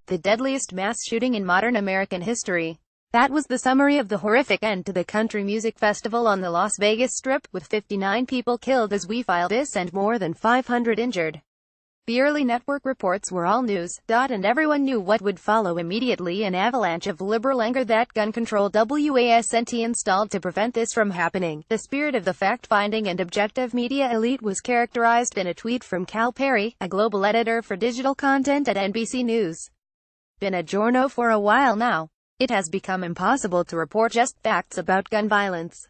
the deadliest mass shooting in modern American history. That was the summary of the horrific end to the country music festival on the Las Vegas Strip, with 59 people killed as we file this and more than 500 injured. The early network reports were all news, and everyone knew what would follow immediately: an avalanche of liberal anger that gun control wasn't installed to prevent this from happening. The spirit of the fact-finding and objective media elite was characterized in a tweet from Cal Perry, a global editor for digital content at NBC News. Been a giorno for a while now. It has become impossible to report just facts about gun violence.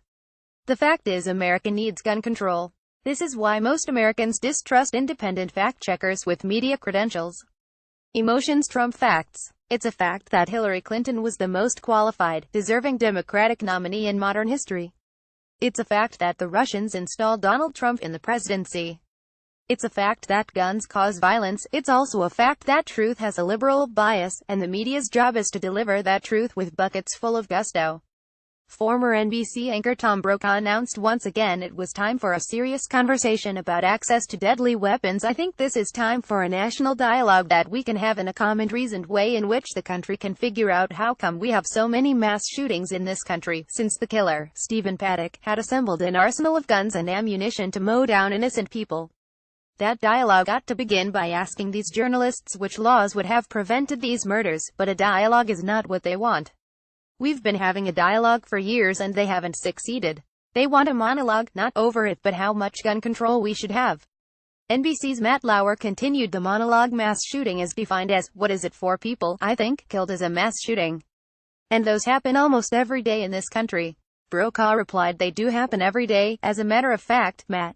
The fact is, America needs gun control. This is why most Americans distrust independent fact-checkers with media credentials. Emotions trump facts. It's a fact that Hillary Clinton was the most qualified, deserving Democratic nominee in modern history. It's a fact that the Russians installed Donald Trump in the presidency. It's a fact that guns cause violence. It's also a fact that truth has a liberal bias, and the media's job is to deliver that truth with buckets full of gusto. Former NBC anchor Tom Brokaw announced once again it was time for a serious conversation about access to deadly weapons. I think this is time for a national dialogue that we can have in a calm and reasoned way, in which the country can figure out how come we have so many mass shootings in this country, since the killer, Stephen Paddock, had assembled an arsenal of guns and ammunition to mow down innocent people. That dialogue got to begin by asking these journalists which laws would have prevented these murders, but a dialogue is not what they want. We've been having a dialogue for years and they haven't succeeded. They want a monologue, not over it but how much gun control we should have. NBC's Matt Lauer continued the monologue. Mass shooting is defined as, what is it, 4 people, I think, killed as a mass shooting? And those happen almost every day in this country. Brokaw replied, they do happen every day, as a matter of fact, Matt.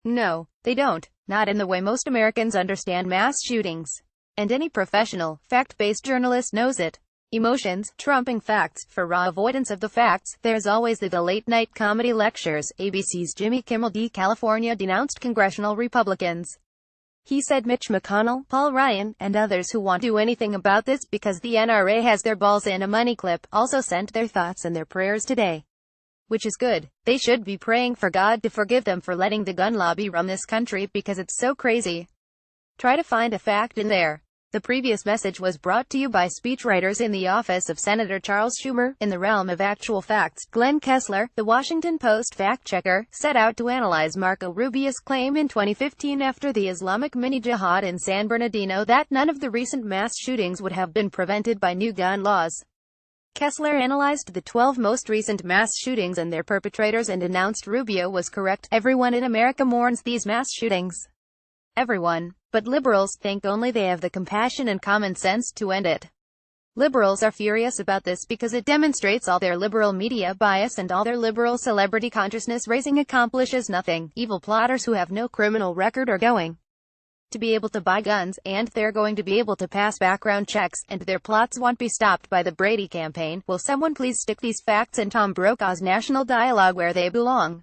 No, they don't. Not in the way most Americans understand mass shootings. And any professional, fact-based journalist knows it. Emotions trumping facts. For raw avoidance of the facts, there's always the late-night comedy lectures. ABC's Jimmy Kimmel California denounced congressional Republicans. He said Mitch McConnell, Paul Ryan, and others who won't do anything about this because the NRA has their balls in a money clip, also sent their thoughts and their prayers today. Which is good. They should be praying for God to forgive them for letting the gun lobby run this country, because it's so crazy. Try to find a fact in there. The previous message was brought to you by speechwriters in the office of Senator Charles Schumer. In the realm of actual facts, Glenn Kessler, the Washington Post fact-checker, set out to analyze Marco Rubio's claim in 2015 after the Islamic mini-jihad in San Bernardino that none of the recent mass shootings would have been prevented by new gun laws. Kessler analyzed the 12 most recent mass shootings and their perpetrators and announced Rubio was correct. Everyone in America mourns these mass shootings. Everyone. But liberals think only they have the compassion and common sense to end it. Liberals are furious about this because it demonstrates all their liberal media bias and all their liberal celebrity consciousness raising accomplishes nothing. Evil plotters who have no criminal record are going to be able to buy guns, and they're going to be able to pass background checks, and their plots won't be stopped by the Brady campaign. Will someone please stick these facts in Tom Brokaw's national dialogue where they belong?